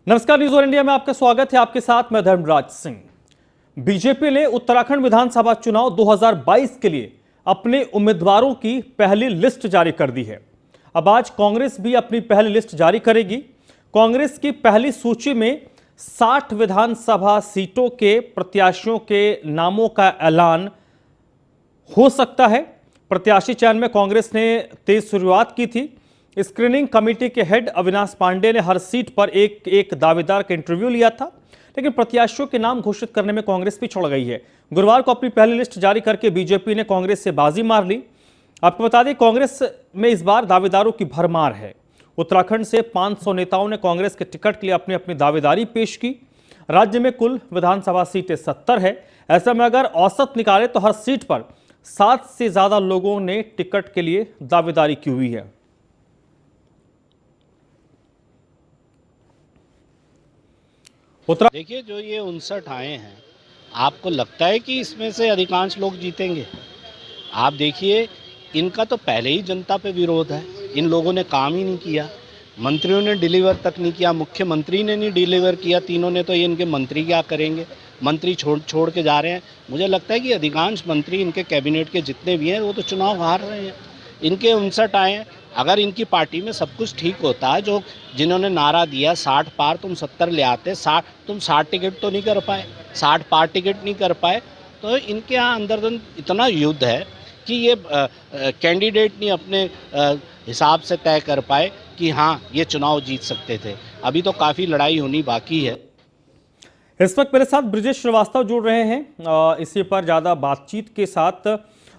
नमस्कार, news on India में आपका स्वागत है। आपके साथ मैं धर्मराज सिंह। बीजेपी ने उत्तराखंड विधानसभा चुनाव 2022 के लिए अपने उम्मीदवारों की पहली लिस्ट जारी कर दी है। अब आज कांग्रेस भी अपनी पहली लिस्ट जारी करेगी। कांग्रेस की पहली सूची में 60 विधानसभा सीटों के प्रत्याशियों के नामों का ऐलान हो सकता है। प्रत्याशी चयन में कांग्रेस ने तेज शुरुआत की थी। स्क्रीनिंग कमेटी के हेड अविनाश पांडे ने हर सीट पर एक एक दावेदार का इंटरव्यू लिया था, लेकिन प्रत्याशियों के नाम घोषित करने में कांग्रेस पिछड़ गई है। गुरुवार को अपनी पहली लिस्ट जारी करके बीजेपी ने कांग्रेस से बाजी मार ली। आपको बता दें, कांग्रेस में इस बार दावेदारों की भरमार है। उत्तराखंड से 500 नेताओं ने कांग्रेस के टिकट के लिए अपनी अपनी दावेदारी पेश की। राज्य में कुल विधानसभा सीटें 70 है। ऐसे में अगर औसत निकाले तो हर सीट पर 7 से ज्यादा लोगों ने टिकट के लिए दावेदारी की हुई है। देखिए, जो ये 59 आए हैं, आपको लगता है कि इसमें से अधिकांश लोग जीतेंगे? आप देखिए, इनका तो पहले ही जनता पे विरोध है। इन लोगों ने काम ही नहीं किया, मंत्रियों ने डिलीवर तक नहीं किया, मुख्यमंत्री ने नहीं डिलीवर किया। तीनों ने तो ये इनके मंत्री क्या करेंगे, मंत्री छोड़ के जा रहे हैं। मुझे लगता है कि अधिकांश मंत्री इनके कैबिनेट के जितने भी हैं वो तो चुनाव हार रहे हैं। इनके 59 आए हैं। अगर इनकी पार्टी में सब कुछ ठीक होता है, जो जिन्होंने नारा दिया 60 पार, तुम 70 ले आते, 60 तुम 60 टिकट तो नहीं कर पाए, 60 पार टिकट नहीं कर पाए, तो इनके यहाँ अंदर इतना युद्ध है कि ये कैंडिडेट नहीं अपने हिसाब से तय कर पाए कि हाँ ये चुनाव जीत सकते थे। अभी तो काफ़ी लड़ाई होनी बाकी है। इस वक्त मेरे साथ ब्रिजेश श्रीवास्तव जुड़ रहे हैं इसी पर ज़्यादा बातचीत के साथ।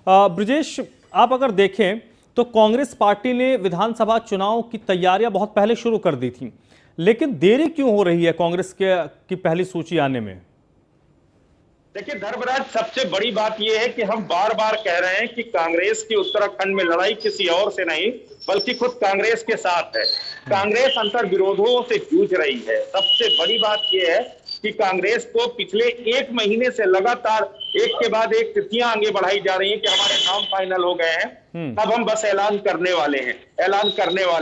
ब्रिजेश, आप अगर देखें तो कांग्रेस पार्टी ने विधानसभा चुनाव की तैयारियां बहुत पहले शुरू कर दी थी, लेकिन देरी क्यों हो रही है कांग्रेस की पहली सूची आने में? देखिए धर्मराज, सबसे बड़ी बात यह है कि हम बार बार कह रहे हैं कि कांग्रेस की उत्तराखंड में लड़ाई किसी और से नहीं बल्कि खुद कांग्रेस के साथ है। कांग्रेस अंतर विरोधों से जूझ रही है। सबसे बड़ी बात यह है कि कांग्रेस को पिछले 1 महीने से लगातार एक के बाद एक तिथियां आगे बढ़ाई जा रही हैं कि हमारे नाम फाइनल हो गए हैं, अब हम बस ऐलान करने वाले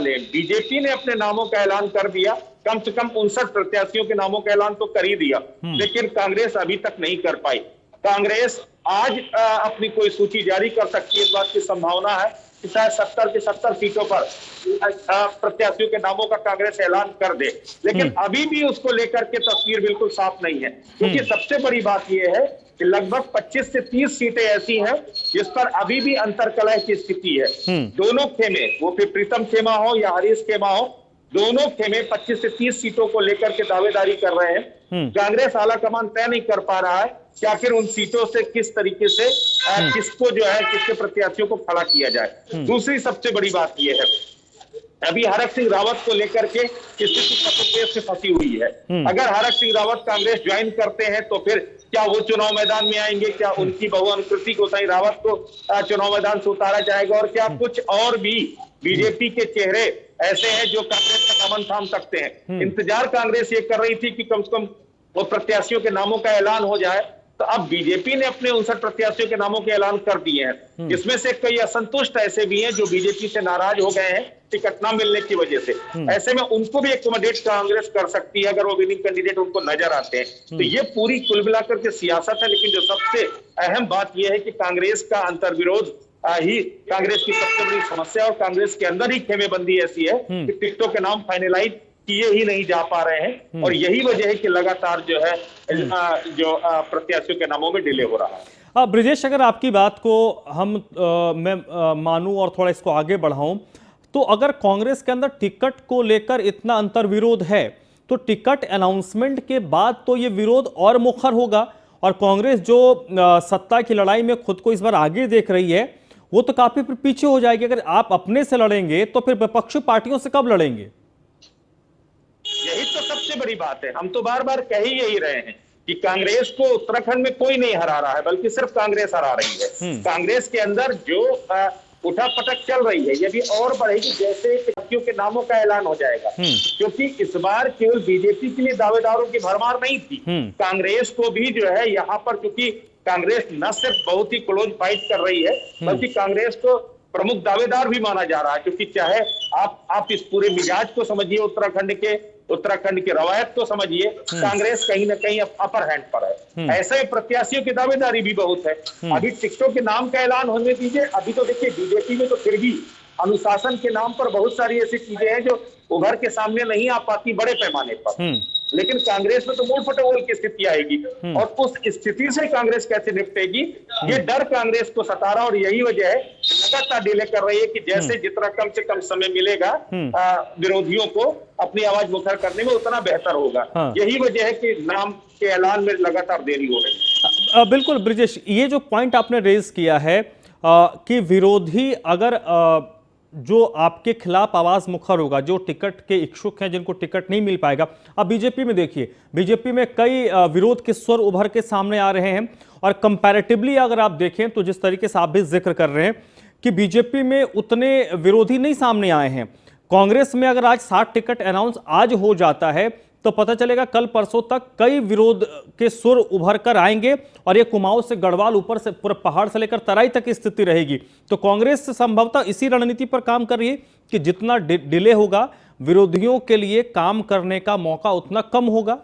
हैं। बीजेपी ने अपने नामों का ऐलान कर दिया, कम से कम 59 प्रत्याशियों के नामों का ऐलान तो कर ही दिया, लेकिन कांग्रेस अभी तक नहीं कर पाई। कांग्रेस आज अपनी कोई सूची जारी कर सकती है, इस बात की संभावना है कि शायद 70 की 70 सीटों पर प्रत्याशियों के नामों का कांग्रेस ऐलान कर दे, लेकिन अभी भी उसको लेकर के तस्वीर बिल्कुल साफ नहीं है। क्योंकि सबसे बड़ी बात यह है कि लगभग 25 से 30 सीटें ऐसी हैं जिस पर अभी भी अंतर्कलह की स्थिति है। दोनों खेमे, वो फिर प्रीतम खेमा हो या हरीश खेमा हो, दोनों खेमे 25 से 30 सीटों को लेकर के दावेदारी कर रहे हैं। कांग्रेस आलाकमान तय नहीं कर पा रहा है कि आखिर उन सीटों से किस तरीके से किसको जो है, किसके प्रत्याशियों को खड़ा किया जाए। दूसरी सबसे बड़ी बात यह है, अभी हरक सिंह रावत को लेकर के स्थिति कपड़े से फंसी हुई है। अगर हरक सिंह रावत कांग्रेस ज्वाइन करते हैं तो फिर क्या वो चुनाव मैदान में आएंगे? क्या उनकी बहु अनुकृति गोसाई रावत को चुनाव मैदान से उतारा जाएगा? और क्या कुछ और भी बीजेपी के चेहरे ऐसे हैं जो कांग्रेस का दामन थाम सकते हैं? इंतजार कांग्रेस ये कर रही थी कि कम से कम वो प्रत्याशियों के नामों का ऐलान हो जाए। तो अब बीजेपी ने अपने 59 प्रत्याशियों के नामों के ऐलान कर दिए हैं। इसमें से कई असंतुष्ट ऐसे भी हैं जो बीजेपी से नाराज हो गए हैं टिकट न मिलने की वजह से। ऐसे में उनको भी एकोमोडेट कांग्रेस कर सकती है अगर वो विनिंग कैंडिडेट उनको नजर आते हैं। तो ये पूरी कुल मिलाकर के सियासत है। लेकिन जो सबसे अहम बात यह है कि कांग्रेस का अंतर्विरोध ही कांग्रेस की सबसे बड़ी समस्या, और कांग्रेस के अंदर ही खेमेबंदी ऐसी है कि टिकटों के नाम फाइनलाइज किए ही नहीं जा पा रहे हैं, और यही वजह है कि लगातार जो है जो प्रत्याशियों के नामों में डिले हो रहा है। ब्रिजेश, अगर आपकी बात को मैं मानूं और थोड़ा इसको आगे बढ़ाऊं, तो अगर कांग्रेस के अंदर टिकट को लेकर इतना अंतर्विरोध है तो टिकट अनाउंसमेंट के बाद तो ये विरोध और मुखर होगा, और कांग्रेस जो सत्ता की लड़ाई में खुद को इस बार आगे देख रही है वो तो काफी पीछे हो जाएगी। अगर आप अपने से लड़ेंगे तो फिर विपक्षी पार्टियों से कब लड़ेंगे? यही तो सबसे बड़ी बात है। हम तो बार बार कह ही यही रहे हैं कि कांग्रेस को उत्तराखंड में कोई नहीं हरा रहा है, बल्कि सिर्फ कांग्रेस हरा रही है। कांग्रेस के अंदर जो उठापटक चल रही है यदि और बढ़ेगी जैसे व्यक्तियों के नामों का ऐलान हो जाएगा, क्योंकि इस बार केवल बीजेपी के लिए दावेदारों की भरमार नहीं थी, कांग्रेस को भी जो है यहाँ पर, क्योंकि कांग्रेस न सिर्फ बहुत ही क्लोज फाइट कर रही है बल्कि कांग्रेस को प्रमुख दावेदार भी माना जा रहा है। क्योंकि चाहे आप इस पूरे मिजाज को समझिए उत्तराखंड के, उत्तराखंड की रवायत तो समझिए, कांग्रेस कहीं ना कहीं अपर हैंड पर है। ऐसे प्रत्याशियों की दावेदारी भी बहुत है। अभी टिकटों के नाम का ऐलान होने दीजिए। अभी तो देखिए बीजेपी में तो फिर भी अनुशासन के नाम पर बहुत सारी ऐसी चीजें हैं जो उभर के सामने नहीं आ पाती बड़े पैमाने पर, लेकिन कांग्रेस में तो मूल फटोल की स्थिति आएगी। और उस स्थिति से कांग्रेस कैसे निपटेगी, ये डर कांग्रेस को सता रहा, और यही वजह है लगातार डिले कर रही है कि जैसे जितना कम से कम समय मिलेगा विरोधियों को अपनी आवाज मुखर करने में उतना बेहतर होगा। यही वजह है कि नाम के ऐलान में लगातार देरी हो रही है। बिल्कुल ब्रिजेश, ये जो पॉइंट आपने रेज किया है कि विरोधी अगर जो आपके खिलाफ आवाज मुखर होगा, जो टिकट के इच्छुक हैं जिनको टिकट नहीं मिल पाएगा। अब बीजेपी में देखिए, बीजेपी में कई विरोध के स्वर उभर के सामने आ रहे हैं, और कंपैरेटिवली अगर आप देखें तो जिस तरीके से आप भी जिक्र कर रहे हैं कि बीजेपी में उतने विरोधी नहीं सामने आए हैं। कांग्रेस में अगर आज 60 टिकट अनाउंस आज हो जाता है तो पता चलेगा कल परसों तक कई विरोध के सुर उभर कर आएंगे, और ये कुमाऊं से गढ़वाल, ऊपर से पूरे पहाड़ से लेकर तराई तक की स्थिति रहेगी। तो कांग्रेस संभवतः इसी रणनीति पर काम कर रही है कि जितना डिले होगा विरोधियों के लिए काम करने का मौका उतना कम होगा।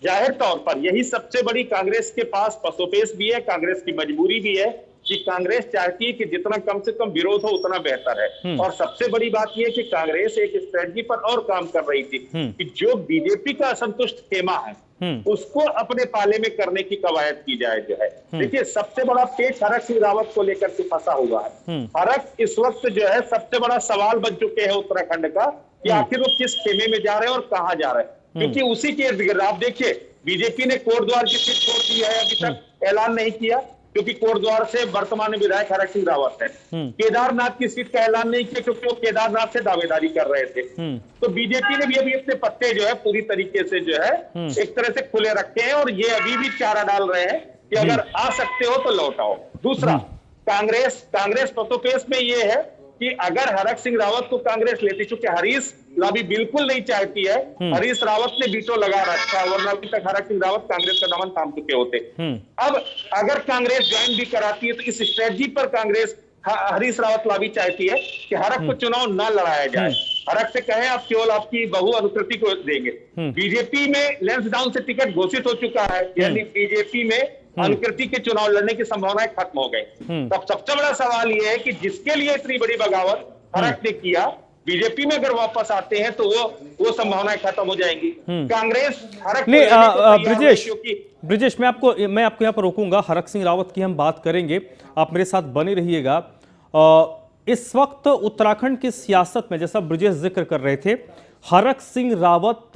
जाहिर तौर पर यही सबसे बड़ी कांग्रेस के पास पसोपेश भी है, कांग्रेस की मजबूरी भी है कि कांग्रेस चाहती है कि जितना कम से कम विरोध हो उतना बेहतर है। और सबसे बड़ी बात यह है कि कांग्रेस एक स्ट्रेटजी पर और काम कर रही थी कि जो बीजेपी का असंतुष्ट खेमा है उसको अपने पाले में करने की कवायद की जाए। जो है देखिए, सबसे बड़ा पेच हरक सिंह रावत को लेकर के फंसा हुआ है। हरक इस वक्त जो है सबसे बड़ा सवाल बन चुके हैं उत्तराखंड का कि आखिर वो किस खेमे में जा रहे हैं और कहां जा रहे हैं, क्योंकि उसी के इर्द गिर्द आप देखिए बीजेपी ने कोटद्वार की सीट छोड़ दी है, अभी तक ऐलान नहीं किया, क्योंकि कोटद्वार से वर्तमान विधायक हरक सिंह रावत है। केदारनाथ की सीट का ऐलान नहीं किया क्योंकि वो केदारनाथ से दावेदारी कर रहे थे। तो बीजेपी ने भी अभी अपने पत्ते जो है पूरी तरीके से जो है एक तरह से खुले रखे हैं, और ये अभी भी चारा डाल रहे हैं कि अगर आ सकते हो तो लौट आओ। दूसरा, कांग्रेस पतोपेश में ये है कि अगर हरक सिंह रावत को कांग्रेस लेती, चूंकि हरीश लॉबी बिल्कुल नहीं चाहती है, हरीश रावत ने वीटो लगा रखा, वरना अभी तक हरक सिंह रावत कांग्रेस का दमन थाम चुके होते। अब अगर कांग्रेस ज्वाइन भी कराती है तो इस स्ट्रेटजी पर कांग्रेस हरीश रावत लॉबी चाहती है कि हरक को चुनाव न लड़ाया जाए, हरक से कहें आप केवल आपकी बहु अनुकृति को देंगे। बीजेपी में लैंसडाउन से टिकट घोषित हो चुका है, यानी बीजेपी में अनुकृति के चुनाव लड़ने की संभावनाएं खत्म हो गई। तब सबसे बड़ा सवाल यह है कि जिसके लिए इतनी बड़ी बगावत हरक ने किया, बीजेपी में अगर वापस आते हैं तो वो संभावनाएं खत्म हो जाएंगी। कांग्रेस हरक ब्रिजेश, मैं आपको यहाँ पर रोकूंगा, हरक सिंह रावत की हम बात करेंगे, आप मेरे साथ बने रहिएगा। इस वक्त उत्तराखंड की सियासत में जैसा ब्रिजेश जिक्र कर रहे थे, हरक सिंह रावत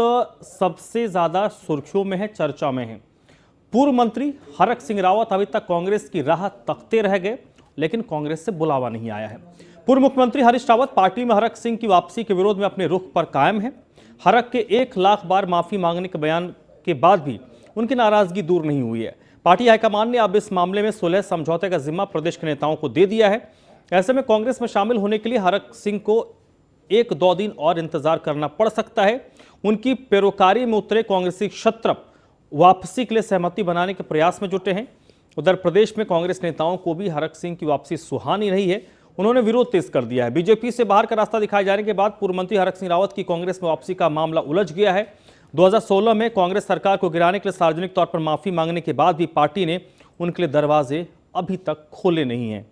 सबसे ज्यादा सुर्खियों में है, चर्चा में है। पूर्व मंत्री हरक सिंह रावत अभी तक कांग्रेस की राह तकते रह गए, लेकिन कांग्रेस से बुलावा नहीं आया है। पूर्व मुख्यमंत्री हरीश रावत पार्टी में हरक सिंह की वापसी के विरोध में अपने रुख पर कायम है। हरक के 1 लाख बार माफी मांगने के बयान के बाद भी उनकी नाराजगी दूर नहीं हुई है। पार्टी हाईकमान ने अब इस मामले में सुलह समझौते का जिम्मा प्रदेश के नेताओं को दे दिया है। ऐसे में कांग्रेस में शामिल होने के लिए हरक सिंह को 1-2 दिन और इंतजार करना पड़ सकता है। उनकी पैरोकारी में उतरे कांग्रेसी क्षत्रप वापसी के लिए सहमति बनाने के प्रयास में जुटे हैं। उधर प्रदेश में कांग्रेस नेताओं को भी हरक सिंह की वापसी सुहानी नहीं है, उन्होंने विरोध तेज कर दिया है। बीजेपी से बाहर का रास्ता दिखाए जाने के बाद पूर्व मंत्री हरक सिंह रावत की कांग्रेस में वापसी का मामला उलझ गया है। 2016 में कांग्रेस सरकार को गिराने के लिए सार्वजनिक तौर पर माफी मांगने के बाद भी पार्टी ने उनके लिए दरवाजे अभी तक खोले नहीं हैं।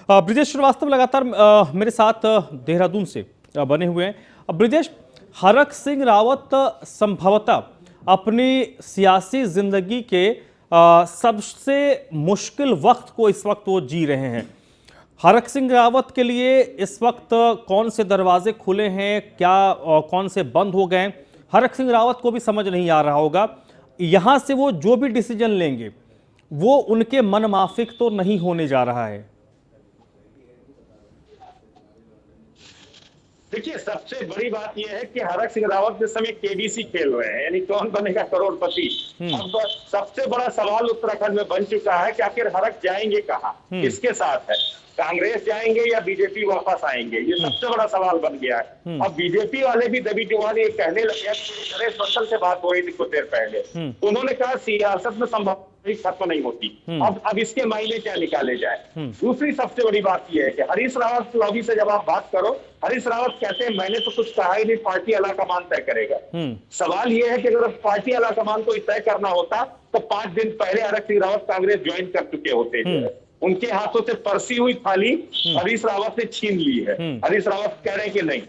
ब्रिजेश श्रीवास्तव लगातार मेरे साथ देहरादून से बने हुए हैं। ब्रिजेश, हरक सिंह रावत संभवतः अपनी सियासी जिंदगी के सबसे मुश्किल वक्त को इस वक्त वो जी रहे हैं। हरक सिंह रावत के लिए इस वक्त कौन से दरवाजे खुले हैं, क्या कौन से बंद हो गए, हरक सिंह रावत को भी समझ नहीं आ रहा होगा। यहां से वो जो भी डिसीजन लेंगे वो उनके मन माफिक तो नहीं होने जा रहा है। देखिए, सबसे बड़ी बात यह है कि हरक सिंह रावत इस समय केबीसी खेल रहे हैं, यानी कौन बनेगा करोड़पति। अब सबसे बड़ा सवाल उत्तराखंड में बन चुका है कि आखिर हरक जाएंगे कहां, किसके साथ है, कांग्रेस जाएंगे या बीजेपी वापस आएंगे, ये सबसे बड़ा सवाल बन गया है। अब बीजेपी वाले भी दबी जुबान ये कहने लगे, नरेश बंसल से बात हो रही थी कुछ देर पहले, उन्होंने कहा सियासत में संभव खत्म नहीं होती। अब इसके मायने क्या निकाले जाए। दूसरी सबसे बड़ी बात यह है कि हरीश रावत लॉबी से जब आप बात करो, हरीश रावत कहते हैं मैंने तो कुछ कहा ही नहीं, पार्टी आलाकमान तय करेगा। सवाल यह है कि अगर पार्टी आलाकमान को तय करना होता तो 5 दिन पहले हरीश सिंह रावत कांग्रेस ज्वाइन कर चुके होते हैं। उनके हाथों से परसी हुई थाली हरीश रावत ने छीन ली है। हरीश रावत कह रहे हैं कि नहीं,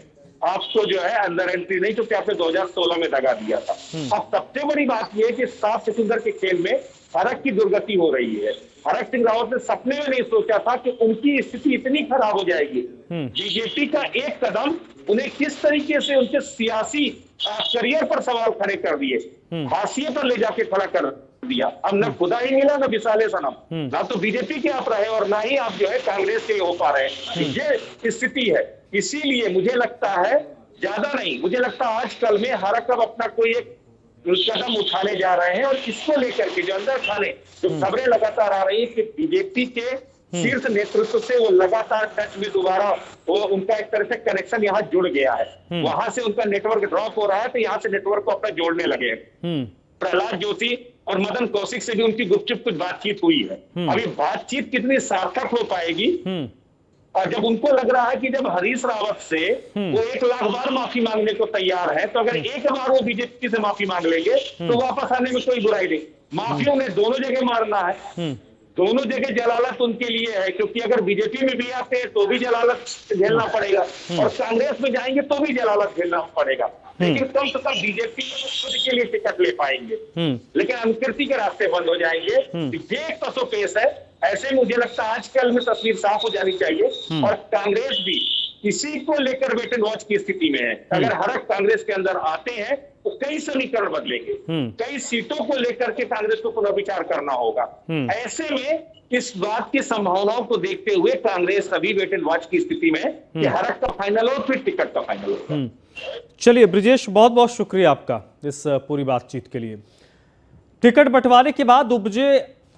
आपको जो है अंदर एंट्री नहीं, क्योंकि आपने 2016 में दगा दिया था। अब सबसे बड़ी बात यह है कि 7 सितंबर के खेल में हरक की दुर्गति हो रही है। हरक सिंह रावत ने सपने में नहीं सोचा था कि उनकी स्थिति इतनी खराब हो जाएगी। बीजेपी का एक कदम उन्हें किस तरीके से उनके सियासी करियर पर सवाल खड़े कर दिए, हाशिए पर ले जाके खड़ा कर दिया। अब न खुदा ही मिला, न विशाले सनम, ना तो बीजेपी के आप रहे और ना ही आप जो है कांग्रेस के हो पा रहे हैं। ये स्थिति है। इसीलिए मुझे लगता है, ज्यादा नहीं, मुझे लगता है आजकल में हरक अब अपना कोई एक कदम उठाने जा रहे हैं और इसको लेकर के जो अंदर खाने जो खबरें लगातार आ रही है कि बीजेपी के शीर्ष नेतृत्व से वो लगातार टच में दोबारा वो उनका एक तरह से कनेक्शन यहाँ जुड़ गया है। वहां से उनका नेटवर्क ड्रॉप हो रहा है तो यहाँ से नेटवर्क को अपना जोड़ने लगे हैं। प्रहलाद जोशी और मदन कौशिक से भी उनकी गुपचुप कुछ बातचीत हुई है। अभी बातचीत कितनी सार्थक हो पाएगी, और जब उनको लग रहा है कि जब हरीश रावत से वो 1 लाख बार माफी मांगने को तैयार है, तो अगर एक बार वो बीजेपी से माफी मांग लेंगे तो वापस आने में कोई बुराई नहीं। माफियों ने दोनों जगह मारना है, दोनों जगह जलालत उनके लिए है, क्योंकि अगर बीजेपी में भी आते हैं तो भी जलालत झेलना पड़ेगा और कांग्रेस में जाएंगे तो भी जलालत झेलना पड़ेगा। लेकिन कम से कम बीजेपी खुद के लिए टिकट ले पाएंगे, लेकिन अनुकृति के रास्ते बंद हो जाएंगे। ये एक पसोपेश है। ऐसे मुझे लगता है आजकल में तस्वीर साफ हो जानी चाहिए और कांग्रेस भी इसी को लेकर वेट एंड वॉच की स्थिति में है। अगर हरक कांग्रेस के अंदर आते हैं तो कई समीकरण बदलेंगे, कई सीटों को लेकर के कांग्रेस को पुनर्विचार करना होगा। ऐसे में इस बात की संभावनाओं को देखते हुए कांग्रेस अभी वेट एंड वॉच की स्थिति में है कि हरक का फाइनल हो फिर टिकट का फाइनल होगा। चलिए ब्रिजेश, बहुत बहुत शुक्रिया आपका इस पूरी बातचीत के लिए। टिकट बंटवारे के बाद उपजे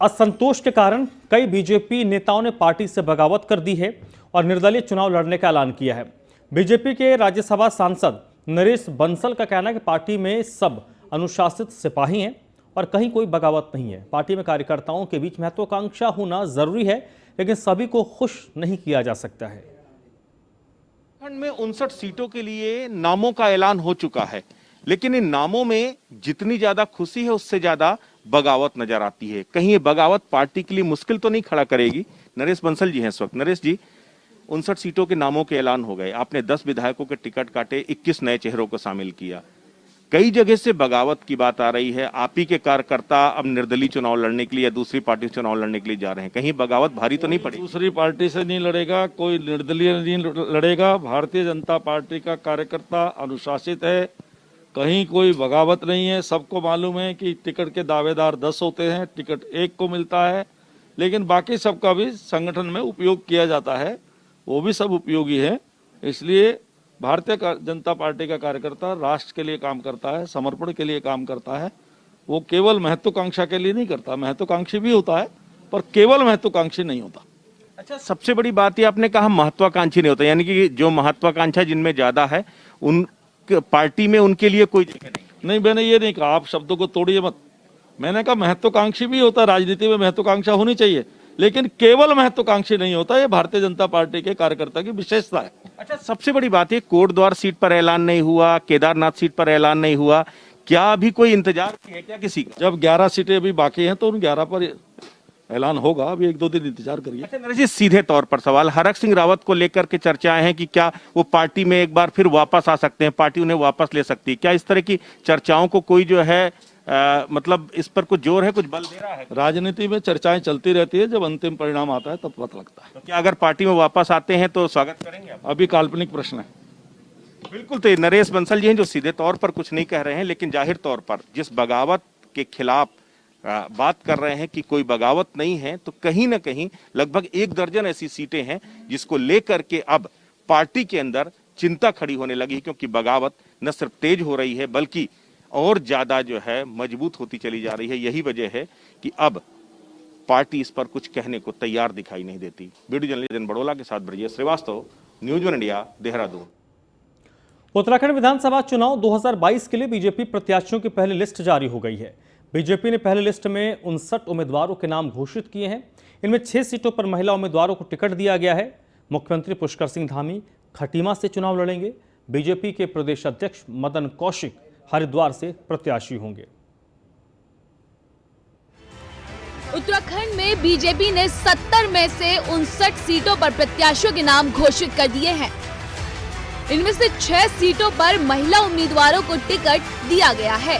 असंतोष के कारण कई बीजेपी नेताओं ने पार्टी से बगावत कर दी है और निर्दलीय चुनाव लड़ने का ऐलान किया है। बीजेपी के राज्यसभा सांसद नरेश बंसल का कहना है कि पार्टी में सब अनुशासित सिपाही हैं और कहीं कोई बगावत नहीं है। पार्टी में कार्यकर्ताओं के बीच महत्वाकांक्षा होना जरूरी है, लेकिन सभी को खुश नहीं किया जा सकता है। उत्तराखंड में 59 सीटों के लिए नामों का ऐलान हो चुका है, लेकिन इन नामों में जितनी ज्यादा खुशी है उससे ज्यादा बगावत नजर आती है। कहीं ये बगावत पार्टी के लिए मुश्किल तो नहीं खड़ा करेगी। नरेश बंसल जी हैं इस वक्त। नरेश जी, 59 सीटों के नामों के ऐलान हो गए, आपने 10 विधायकों के टिकट काटे, 21 नए चेहरों को शामिल किया। कई जगह से बगावत की बात आ रही है। आप ही के कार्यकर्ता अब निर्दलीय चुनाव लड़ने के लिए या दूसरी पार्टी से चुनाव लड़ने के लिए जा रहे हैं, कहीं बगावत भारी तो नहीं पड़ी? दूसरी पार्टी से नहीं लड़ेगा, कोई निर्दलीय नहीं लड़ेगा। भारतीय जनता पार्टी का कार्यकर्ता अनुशासित है, कहीं कोई बगावत नहीं है। सबको मालूम है कि टिकट के दावेदार 10 होते हैं, टिकट एक को मिलता है, लेकिन बाकी सबका भी संगठन में उपयोग किया जाता है, वो भी सब उपयोगी है। इसलिए भारतीय जनता पार्टी का कार्यकर्ता राष्ट्र के लिए काम करता है, समर्पण के लिए काम करता है। वो केवल महत्वाकांक्षा के लिए नहीं करता, महत्वाकांक्षी भी होता है पर केवल महत्वाकांक्षी नहीं होता। अच्छा, सबसे बड़ी बात ये आपने कहा महत्वाकांक्षी नहीं होता, यानी कि जो महत्वाकांक्षा जिनमें ज्यादा है उन पार्टी में उनके लिए कोई जगह नहीं। मैंने ये नहीं कहा, आप शब्दों को तोड़िए मत। मैंने कहा महत्वाकांक्षी भी होता है, राजनीति में महत्वाकांक्षा होनी चाहिए, लेकिन केवल महत्वाकांक्षी नहीं होता। ये भारतीय जनता पार्टी के कार्यकर्ता की विशेषता है। अच्छा, सबसे बड़ी बात है कोटद्वार सीट पर ऐलान नहीं हुआ, केदारनाथ सीट पर ऐलान नहीं हुआ, क्या अभी कोई इंतजार है क्या किसी का? जब 11 सीटें अभी बाकी हैं तो उन 11 पर ऐलान होगा, अभी 1-2 दिन इंतजार करिए। अच्छा नरेश जी, सीधे तौर पर सवाल, हरक सिंह रावत को लेकर के चर्चाएं हैं कि क्या वो पार्टी में एक बार फिर वापस आ सकते हैं, पार्टी उन्हें वापस ले सकती है, क्या इस तरह की चर्चाओं को कोई जो है मतलब इस पर कुछ जोर है, कुछ बल दे रहा है? राजनीति में चर्चाएं चलती रहती है, जब अंतिम परिणाम आता है तब पता लगता है। तो क्या अगर पार्टी में वापस आते हैं तो स्वागत करेंगे आप? अभी काल्पनिक प्रश्न है। बिल्कुल, तो नरेश बंसल जी हैं जो सीधे तौर पर कुछ नहीं कह रहे हैं, लेकिन जाहिर तौर पर जिस बगावत के खिलाफ बात कर रहे हैं कि कोई बगावत नहीं है, तो कहीं ना कहीं लगभग 1 दर्जन ऐसी सीटें हैं जिसको लेकर के अब पार्टी के अंदर चिंता खड़ी होने लगी, क्योंकि बगावत न सिर्फ तेज हो रही है बल्कि और ज्यादा जो है मजबूत होती चली जा रही है। यही वजह है कि अब पार्टी इस पर कुछ कहने को तैयार दिखाई नहीं देती। वीडियो जर्नलिस्ट बड़ोला के साथ ब्रजेश श्रीवास्तव, न्यूज़ 1 इंडिया, देहरादून। उत्तराखंड विधानसभा चुनाव 2022 के लिए बीजेपी प्रत्याशियों की पहली लिस्ट जारी हो गई है। बीजेपी ने पहली लिस्ट में 59 उम्मीदवारों के नाम घोषित किए हैं। इनमें 6 सीटों पर महिला उम्मीदवारों को टिकट दिया गया है। मुख्यमंत्री पुष्कर सिंह धामी खटीमा से चुनाव लड़ेंगे। बीजेपी के प्रदेश अध्यक्ष मदन कौशिक हरिद्वार से प्रत्याशी होंगे। उत्तराखंड में बीजेपी ने 70 में से 59 सीटों पर प्रत्याशियों के नाम घोषित कर दिए हैं। इनमें से 6 सीटों पर महिला उम्मीदवारों को टिकट दिया गया है।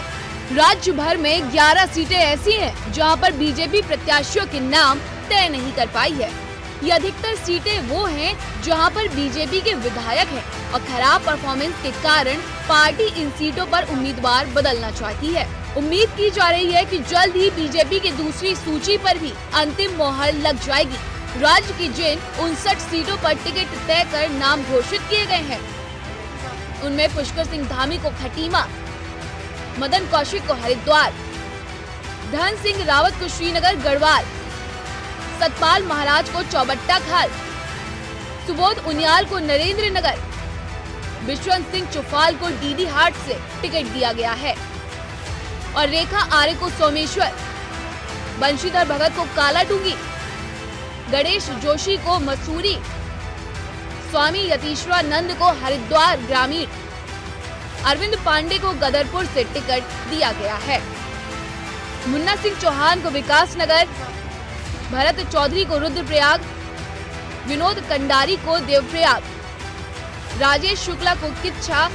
राज्य भर में 11 सीटें ऐसी हैं जहां पर बीजेपी प्रत्याशियों के नाम तय नहीं कर पाई है। ये अधिकतर सीटें वो हैं जहां पर बीजेपी के विधायक हैं और खराब परफॉर्मेंस के कारण पार्टी इन सीटों पर उम्मीदवार बदलना चाहती है। उम्मीद की जा रही है कि जल्द ही बीजेपी की दूसरी सूची पर भी अंतिम मोहर लग जाएगी। राज्य की जिन 59 सीटों पर टिकट तय कर नाम घोषित किए गए हैं, उनमें पुष्कर सिंह धामी को खटीमा, मदन कौशिक को हरिद्वार, धन सिंह रावत को श्रीनगर गढ़वाल, सतपाल महाराज को चौबट्टा खाल, सुबोध उनियाल को नरेंद्र नगर, विश्वंत सिंह चौफाल को डीडी हाट से टिकट दिया गया है और रेखा आर्य को सोमेश्वर, बंशीधर भगत को कालाडूंगी, गणेश जोशी को मसूरी, स्वामी यतीश्वरानंद को हरिद्वार ग्रामीण, अरविंद पांडे को गदरपुर से टिकट दिया गया है। मुन्ना सिंह चौहान को विकास नगर, भरत चौधरी को रुद्रप्रयाग, विनोद कंडारी को देवप्रयाग, राजेश शुक्ला को किच्छा,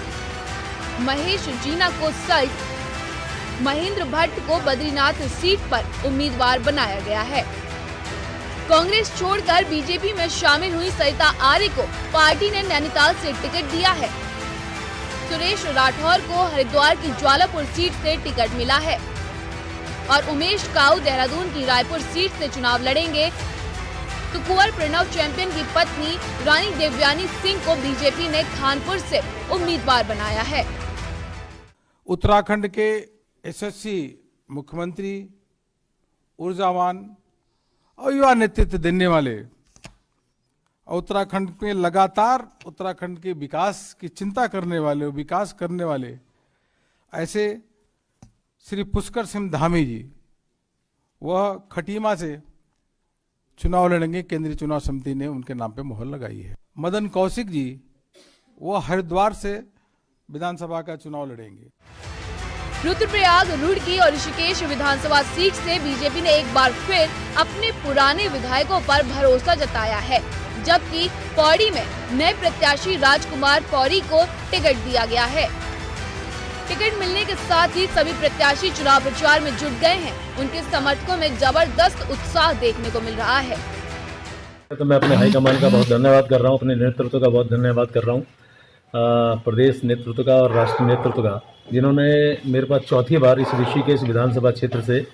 महेश जीना को सल्ट, महेंद्र भट्ट को बद्रीनाथ सीट पर उम्मीदवार बनाया गया है। कांग्रेस छोड़कर बीजेपी में शामिल हुई सरिता आर्य को पार्टी ने नैनीताल से टिकट दिया है। सुरेश राठौर को हरिद्वार की ज्वालापुर सीट से टिकट मिला है और उमेश काऊ देहरादून की रायपुर सीट से चुनाव लड़ेंगे। तो कुंवर प्रणव चैंपियन की पत्नी रानी देवयानी सिंह को बीजेपी ने खानपुर से उम्मीदवार बनाया है। उत्तराखंड के यशस्वी मुख्यमंत्री, ऊर्जावान और युवा नेतृत्व देने वाले, उत्तराखंड में लगातार उत्तराखंड के विकास की चिंता करने वाले, विकास करने वाले ऐसे श्री पुष्कर सिंह धामी जी, वह खटीमा से चुनाव लड़ेंगे। केंद्रीय चुनाव समिति ने उनके नाम पे मोहर लगाई है। मदन कौशिक जी, वह हरिद्वार से विधानसभा का चुनाव लड़ेंगे। रुद्रप्रयाग, रुड़की और ऋषिकेश विधानसभा सीट से बीजेपी ने एक बार फिर अपने पुराने विधायकों पर भरोसा जताया है, जबकि पौड़ी में नए प्रत्याशी राजकुमार पौड़ी को टिकट दिया गया है। टिकट मिलने के साथ ही सभी प्रत्याशी चुनाव प्रचार में जुट गए हैं। उनके समर्थकों में जबरदस्त उत्साह देखने को मिल रहा है। तो मैं अपने हाईकमान का बहुत धन्यवाद कर रहा हूँ, अपने नेतृत्व का बहुत धन्यवाद कर रहा हूँ, प्रदेश नेतृत्व का और राष्ट्रीय नेतृत्व का, जिन्होंने मेरे पास चौथी बार इस ऋषिकेश विधानसभा क्षेत्र से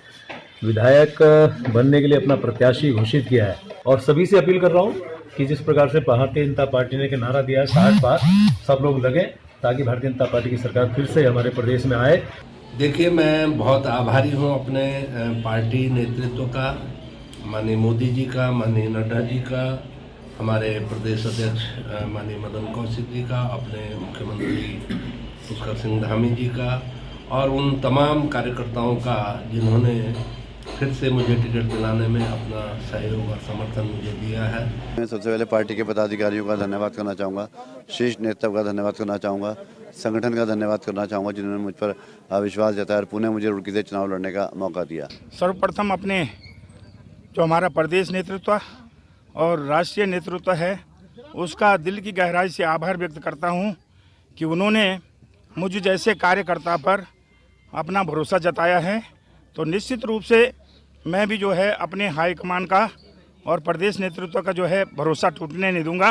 विधायक बनने के लिए अपना प्रत्याशी घोषित किया है। और सभी से अपील कर रहा हूँ कि जिस प्रकार से भारतीय जनता पार्टी ने नारा दिया है 60 बार, सब लोग लगे ताकि भारतीय जनता पार्टी की सरकार फिर से हमारे प्रदेश में आए। देखिए, मैं बहुत आभारी हूँ अपने पार्टी नेतृत्व का, माननीय मोदी जी का, माननीय नड्डा जी का, हमारे प्रदेश अध्यक्ष माननीय मदन कौशिक जी का, अपने मुख्यमंत्री पुष्कर सिंह धामी जी का और उन तमाम कार्यकर्ताओं का जिन्होंने फिर से मुझे टिकट दिलाने में अपना सहयोग और समर्थन मुझे दिया है। मैं सबसे पहले पार्टी के पदाधिकारियों का धन्यवाद करना चाहूँगा, शीर्ष नेतृत्व का धन्यवाद करना चाहूँगा, संगठन का धन्यवाद करना चाहूँगा जिन्होंने मुझ पर विश्वास जताया और पुणे मुझे रुड़की से चुनाव लड़ने का मौका दिया। सर्वप्रथम अपने जो हमारा प्रदेश नेतृत्व और राष्ट्रीय नेतृत्व है, उसका दिल की गहराई से आभार व्यक्त करता हूँ कि उन्होंने मुझ जैसे कार्यकर्ता पर अपना भरोसा जताया है। तो निश्चित रूप से मैं भी जो है अपने हाईकमान का और प्रदेश नेतृत्व का जो है भरोसा टूटने नहीं दूंगा।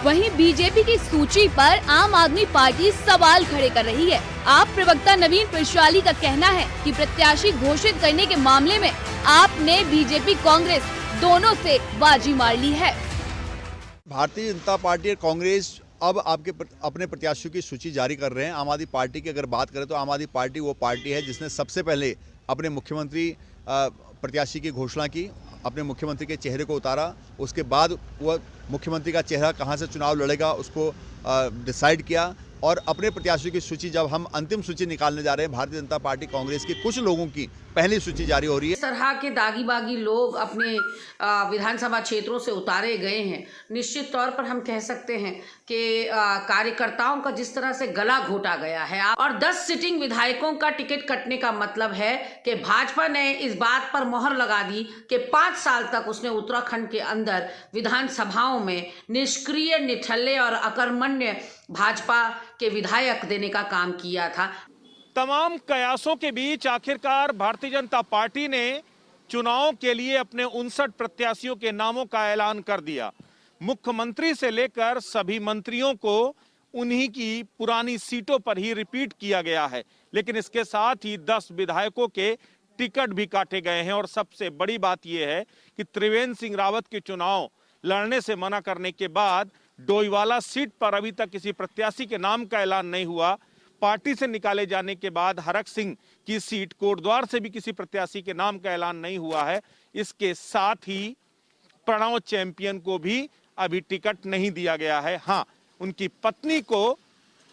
वहीं बीजेपी की सूची पर आम आदमी पार्टी सवाल खड़े कर रही है। आप प्रवक्ता नवीन पिरशाली का कहना है कि प्रत्याशी घोषित करने के मामले में आपने बीजेपी कांग्रेस दोनों से बाजी मार ली है। भारतीय जनता पार्टी और कांग्रेस अब अपने प्रत्याशियों की सूची जारी कर रहे हैं। आम आदमी पार्टी की अगर बात करें तो आम आदमी पार्टी वो पार्टी है जिसने सबसे पहले अपने मुख्यमंत्री प्रत्याशी की घोषणा की, अपने मुख्यमंत्री के चेहरे को उतारा, उसके बाद वह मुख्यमंत्री का चेहरा कहां से चुनाव लड़ेगा उसको डिसाइड किया और अपने प्रत्याशियों की सूची जब हम अंतिम सूची निकालने जा रहे हैं, भारतीय जनता पार्टी कांग्रेस की कुछ लोगों की पहली सूची जारी हो रही है। इस तरह के दागी बागी लोग अपने विधानसभा क्षेत्रों से उतारे गए हैं। निश्चित तौर पर हम कह सकते हैं कि कार्यकर्ताओं का जिस तरह से गला घोटा गया है और 10 सिटिंग विधायकों का टिकट कटने का मतलब है कि भाजपा ने इस बात पर मोहर लगा दी कि 5 साल तक उसने उत्तराखंड के अंदर विधानसभाओं में निष्क्रिय, निठल्ले और अकर्मण्य भाजपा के विधायक देने का काम किया था। तमाम कयासों के बीच आखिरकार भारतीय जनता पार्टी ने चुनाव के लिए अपने 59 प्रत्याशियों के नामों का ऐलान कर दिया। मुख्यमंत्री से लेकर सभी मंत्रियों को उन्हीं की पुरानी सीटों पर ही रिपीट किया गया है, लेकिन इसके साथ ही 10 विधायकों के टिकट भी काटे गए हैं। और सबसे बड़ी बात यह है कि त्रिवेंद्र सिंह रावत के चुनाव लड़ने से मना करने के बाद डोईवाला सीट पर अभी तक किसी प्रत्याशी के नाम का ऐलान नहीं हुआ। पार्टी से निकाले जाने के बाद हरक सिंह की सीट कोटद्वार से भी किसी प्रत्याशी के नाम का ऐलान नहीं हुआ है। इसके साथ ही प्रणव चैंपियन को भी अभी टिकट नहीं दिया गया है। हाँ, उनकी पत्नी को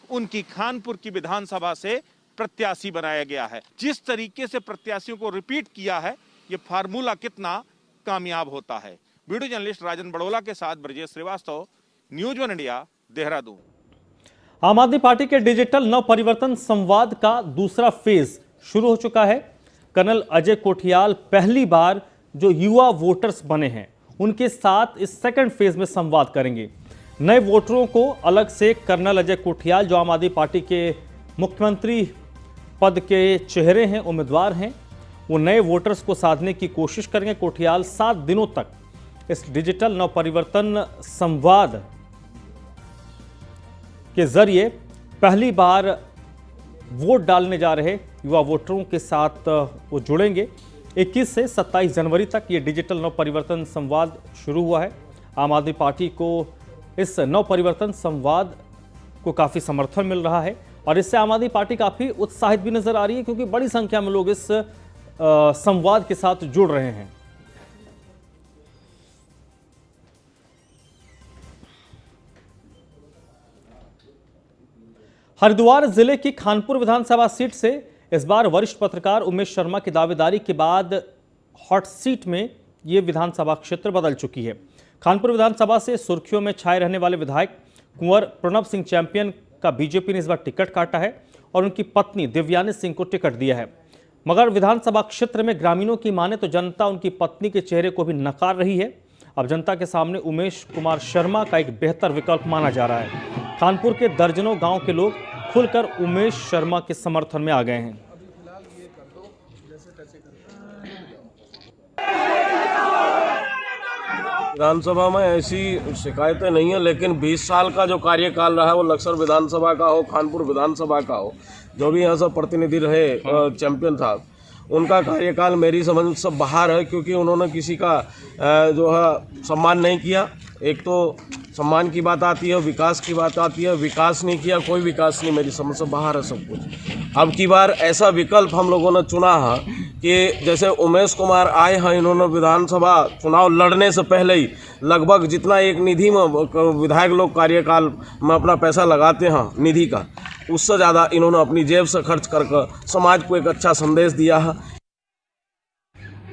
उनकी खानपुर की विधानसभा से प्रत्याशी बनाया गया है। जिस तरीके से प्रत्याशियों को रिपीट किया है, ये फार्मूला कितना कामयाब होता है। वीडियो जर्नलिस्ट राजन बड़ोला के साथ ब्रजेश श्रीवास्तव, न्यूज 1 इंडिया, देहरादून। आम आदमी पार्टी के डिजिटल नव परिवर्तन संवाद का दूसरा फेज शुरू हो चुका है। कर्नल अजय कोठियाल पहली बार जो युवा वोटर्स बने हैं उनके साथ इस सेकंड फेज में संवाद करेंगे। नए वोटरों को अलग से कर्नल अजय कोठियाल जो आम आदमी पार्टी के मुख्यमंत्री पद के चेहरे हैं, उम्मीदवार हैं, वो नए वोटर्स को साधने की कोशिश करेंगे। कोठियाल 7 दिनों तक इस डिजिटल नव परिवर्तन संवाद के जरिए पहली बार वोट डालने जा रहे युवा वोटरों के साथ वो जुड़ेंगे। 21 से 27 जनवरी तक ये डिजिटल नव परिवर्तन संवाद शुरू हुआ है। आम आदमी पार्टी को इस नव परिवर्तन संवाद को काफ़ी समर्थन मिल रहा है और इससे आम आदमी पार्टी काफ़ी उत्साहित भी नजर आ रही है, क्योंकि बड़ी संख्या में लोग इस संवाद के साथ जुड़ रहे हैं। हरिद्वार जिले की खानपुर विधानसभा सीट से इस बार वरिष्ठ पत्रकार उमेश शर्मा की दावेदारी के बाद हॉट सीट में यह विधानसभा क्षेत्र बदल चुकी है। खानपुर विधानसभा से सुर्खियों में छाए रहने वाले विधायक कुंवर प्रणव सिंह चैंपियन का बीजेपी ने इस बार टिकट काटा है और उनकी पत्नी दिव्यानी सिंह को टिकट दिया है। मगर विधानसभा क्षेत्र में ग्रामीणों की माने तो जनता उनकी पत्नी के चेहरे को भी नकार रही है। अब जनता के सामने उमेश कुमार शर्मा का एक बेहतर विकल्प माना जा रहा है। खानपुर के दर्जनों गांव के लोग खुलकर उमेश शर्मा के समर्थन में आ गए हैं। विधानसभा में ऐसी शिकायतें नहीं है, लेकिन 20 साल का जो कार्यकाल रहा है, वो लक्सर विधानसभा का हो, खानपुर विधानसभा का हो, जो भी यहाँ से प्रतिनिधि रहे चैंपियन साहब, उनका कार्यकाल मेरी समझ से बाहर है, क्योंकि उन्होंने किसी का जो है सम्मान नहीं किया। एक तो सम्मान की बात आती है, विकास की बात आती है, विकास नहीं किया, कोई विकास नहीं, मेरी समझ से बाहर है सब कुछ। अब की बार ऐसा विकल्प हम लोगों ने चुना है कि जैसे उमेश कुमार आए हैं, इन्होंने विधानसभा चुनाव लड़ने से पहले ही लगभग जितना एक निधि में विधायक लोग कार्यकाल में अपना पैसा लगाते हैं निधि का, उससे ज़्यादा इन्होंने अपनी जेब से खर्च करके समाज को एक अच्छा संदेश दिया है।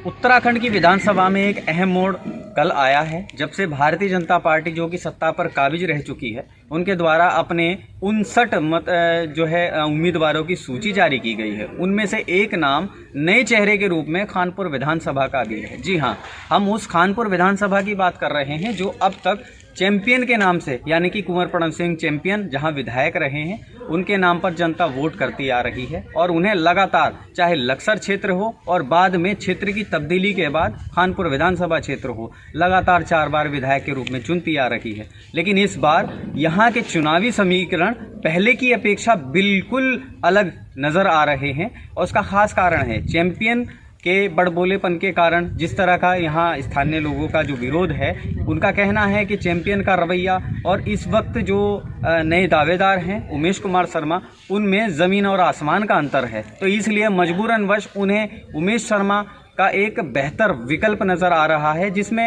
उत्तराखंड की विधानसभा में एक अहम मोड़ कल आया है, जब से भारतीय जनता पार्टी जो कि सत्ता पर काबिज रह चुकी है, उनके द्वारा अपने 59 जो है उम्मीदवारों की सूची जारी की गई है। उनमें से एक नाम नए चेहरे के रूप में खानपुर विधानसभा का भी है। जी हाँ, हम उस खानपुर विधानसभा की बात कर रहे हैं जो अब तक चैंपियन के नाम से, यानी कि कुंवर प्रणव सिंह चैंपियन जहां विधायक रहे हैं, उनके नाम पर जनता वोट करती आ रही है और उन्हें लगातार, चाहे लक्सर क्षेत्र हो और बाद में क्षेत्र की तब्दीली के बाद खानपुर विधानसभा क्षेत्र हो, लगातार 4 बार विधायक के रूप में चुनती आ रही है। लेकिन इस बार यहाँ के चुनावी समीकरण पहले की अपेक्षा बिल्कुल अलग नज़र आ रहे हैं और उसका खास कारण है चैंपियन के बड़बोलेपन के कारण। जिस तरह का यहाँ स्थानीय लोगों का जो विरोध है, उनका कहना है कि चैंपियन का रवैया और इस वक्त जो नए दावेदार हैं उमेश कुमार शर्मा, उनमें ज़मीन और आसमान का अंतर है। तो इसलिए मजबूरन वश उन्हें उमेश शर्मा का एक बेहतर विकल्प नज़र आ रहा है, जिसमें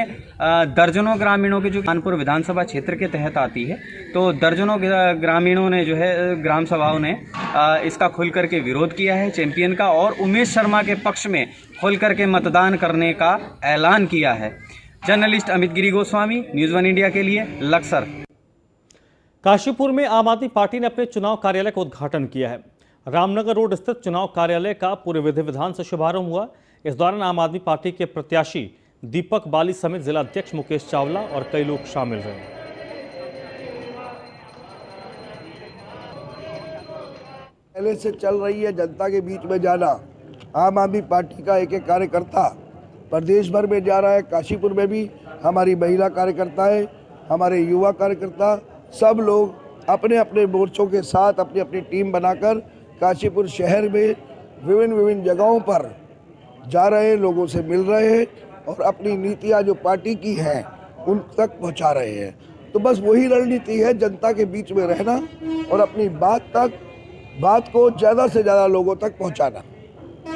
दर्जनों ग्रामीणों की जो कानपुर विधानसभा क्षेत्र के तहत आती है, तो दर्जनों ग्रामीणों ने जो है ग्राम सभाओं ने इसका खुल करके विरोध किया है चैंपियन का, और उमेश शर्मा के पक्ष में खुल करके मतदान करने का ऐलान किया है। जर्नलिस्ट अमित गिरी गोस्वामी, न्यूज़ 1 इंडिया के लिए लक्सर। काशीपुर में आम आदमी पार्टी ने अपने चुनाव कार्यालय का उद्घाटन किया है। रामनगर रोड स्थित चुनाव कार्यालय का पूरे विधि विधान से शुभारंभ हुआ। इस दौरान आम आदमी पार्टी के प्रत्याशी दीपक बाली समेत जिला अध्यक्ष मुकेश चावला और कई लोग शामिल रहे। पहले से चल रही है जनता के बीच में जाना। आम आदमी पार्टी का एक एक कार्यकर्ता प्रदेश भर में जा रहा है। काशीपुर में भी हमारी महिला कार्यकर्ताएं, हमारे युवा कार्यकर्ता, सब लोग अपने अपने मोर्चों के साथ अपनी अपनी टीम बनाकर काशीपुर शहर में विभिन्न जगहों पर जा रहे हैं, लोगों से मिल रहे हैं और अपनी नीतियां जो पार्टी की हैं उन तक पहुंचा रहे हैं। तो बस वही रणनीति है, जनता के बीच में रहना और अपनी बात को ज़्यादा से ज़्यादा लोगों तक पहुंचाना।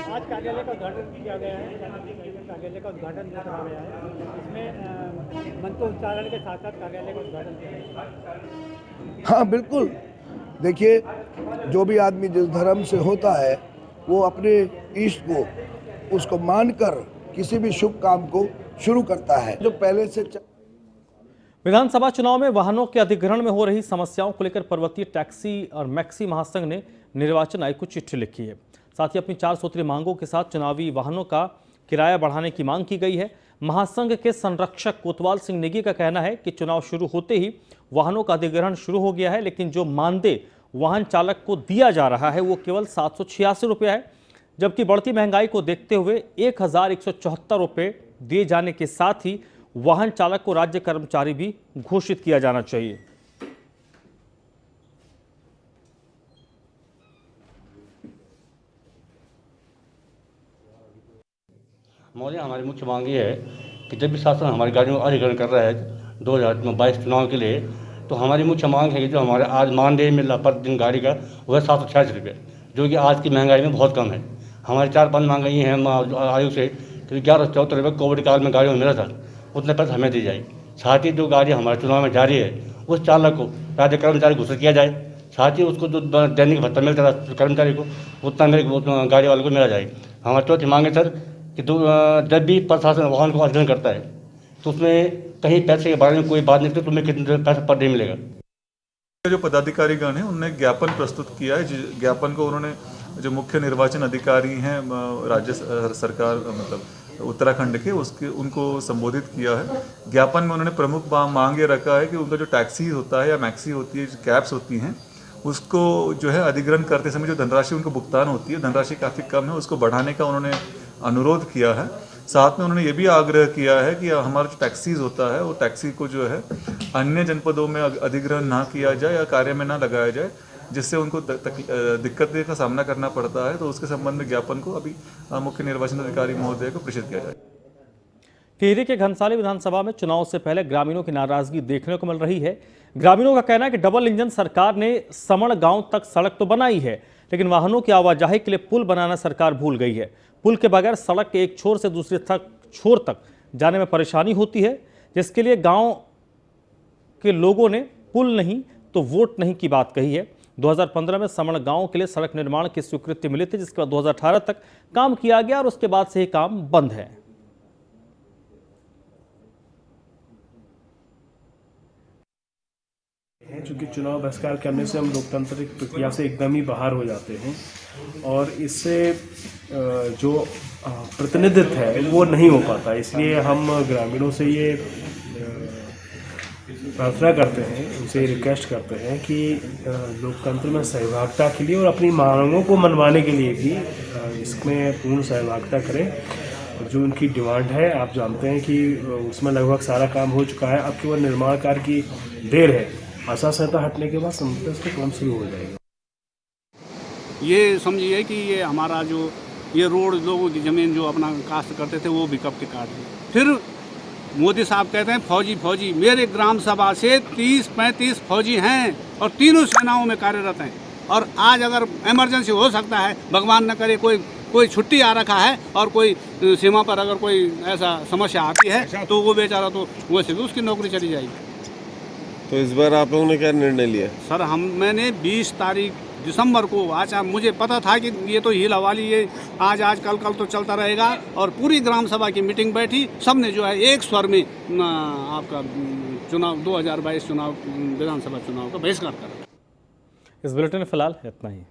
आज कार्यालय का उद्घाटन किया गया है, कार्यालय का उद्घाटन करा गया है, इसमें मंत्रोच्चारण के साथ साथ कार्यालय का उद्घाटन किया गया। हाँ बिल्कुल, देखिए जो भी आदमी जिस धर्म से होता है वो अपने इष्ट को उसको मानकर किसी भी शुभ काम को शुरू करता है। जो पहले से विधानसभा चुनाव में वाहनों के अधिग्रहण में हो रही समस्याओं को लेकर पर्वतीय टैक्सी और मैक्सी महासंघ ने निर्वाचन आयोग को चिट्ठी लिखी है। साथ ही अपनी 4 सूत्रीय मांगों के साथ चुनावी वाहनों का किराया बढ़ाने की मांग की गई है। महासंघ के संरक्षक कोतवाल सिंह नेगी का कहना है कि चुनाव शुरू होते ही वाहनों का अधिग्रहण शुरू हो गया है, लेकिन जो मानदेय वाहन चालक को दिया जा रहा है वो केवल 786 रुपये है, जबकि बढ़ती महंगाई को देखते हुए 1174 रुपये दिए जाने के साथ ही वाहन चालक को राज्य कर्मचारी भी घोषित किया जाना चाहिए। मौलिक हमारी मुख्य मांग ये है कि जब भी शासन हमारी गाड़ियों का अधिग्रहण कर रहा है 2022 चुनाव के लिए, तो हमारी मुख्य मांग है कि जो हमारे आज मानदेय मिल रहा प्रतिदिन गाड़ी का वह 786 रुपये, जो कि आज की महंगाई में बहुत कम है। हमारी 4-5 मांग ये हैं आयु से कि 1174 रुपये कोविड काल में गाड़ियों में मिला था, उतने पैसे हमें दी जाए। साथ ही जो गाड़ी हमारे चुनाव में जारी है उस चालक को राज्य कर्मचारी घोषित किया जाए। साथ ही उसको जो दैनिक भत्ता मिलता था कर्मचारी को उतना मेरे गाड़ी वाले को मिला जाए। हमारी चौथी मांग है सर कि जब भी प्रशासन वाहन को अधिग्रहण करता है तो उसमें कहीं पैसे के बारे में कोई बात नहीं करती, तुम्हें कितने पैसे पर डे मिलेगा। जो पदाधिकारीगण हैं उन्होंने ज्ञापन प्रस्तुत किया है। ज्ञापन को उन्होंने जो मुख्य निर्वाचन अधिकारी हैं राज्य सरकार मतलब उत्तराखंड के उनको संबोधित किया है। ज्ञापन में उन्होंने प्रमुख मांग ये रखा है कि उनका जो टैक्सी होता है या मैक्सी होती है, जो कैब्स होती हैं, उसको जो है अधिग्रहण करते समय जो धनराशि उनको भुगतान होती है, धनराशि काफ़ी कम है, उसको बढ़ाने का उन्होंने अनुरोध किया है। साथ में उन्होंने ये भी आग्रह किया है कि हमारा जो टैक्सीज होता है वो टैक्सी को जो है अन्य जनपदों में अधिग्रहण ना किया जाए या कार्य में ना लगाया जाए, जिससे उनको दिक्कत का सामना करना पड़ता है। तो उसके संबंध में ज्ञापन को अभी मुख्य निर्वाचन अधिकारी महोदय को प्रेषित किया जाए। टिहरी के घनसाली विधानसभा में चुनाव से पहले ग्रामीणों की नाराजगी देखने को मिल रही है। ग्रामीणों का कहना है कि डबल इंजन सरकार ने समण गांव तक सड़क तो बनाई है, लेकिन वाहनों की आवाजाही के लिए पुल बनाना सरकार भूल गई है। पुल के बगैर सड़क के एक छोर से दूसरे छोर तक जाने में परेशानी होती है, जिसके लिए गांव के लोगों ने पुल नहीं तो वोट नहीं की बात कही है। 2015 में समण गांव के लिए सड़क निर्माण की स्वीकृति मिली थी, जिसके बाद 2018 तक काम किया गया और उसके बाद से ही काम बंद है। चूँकि चुनाव बहिष्कार करने से हम लोकतांत्रिक प्रक्रिया से एकदम ही बाहर हो जाते हैं और इससे जो प्रतिनिधित्व है वो नहीं हो पाता। इसलिए हम ग्रामीणों से ये प्रार्थना करते हैं, उनसे रिक्वेस्ट करते हैं कि लोकतंत्र में सहभागिता के लिए और अपनी मांगों को मनवाने के लिए भी इसमें पूर्ण सहभागिता करें। जो उनकी डिमांड है, आप जानते हैं कि उसमें लगभग सारा काम हो चुका है। अब केवल निर्माण कार्य की देर है। आचार संहिता हटने के बाद समझते काम शुरू हो जाएगा। ये समझिए कि ये हमारा जो ये रोड लोगों की ज़मीन जो अपना काश्त करते थे वो भी कब के काट दिए। फिर मोदी साहब कहते हैं फौजी। मेरे ग्राम सभा से 30-35 फौजी हैं और तीनों सेनाओं में कार्यरत हैं। और आज अगर इमरजेंसी हो सकता है, भगवान न करे कोई छुट्टी आ रखा है और कोई सीमा पर अगर कोई ऐसा समस्या आती है तो वो बेचारा तो वैसे भी उसकी नौकरी चली जाएगी। तो इस बार आप लोगों ने क्या निर्णय लिया? सर मैंने 20 तारीख दिसंबर को आज मुझे पता था कि ये तो हीला वाली ये आज कल तो चलता रहेगा, और पूरी ग्राम सभा की मीटिंग बैठी, सबने जो है एक स्वर में आपका चुनाव 2022 चुनाव विधानसभा चुनाव का बहिष्कार करा। इस बुलेटिन में फिलहाल इतना ही।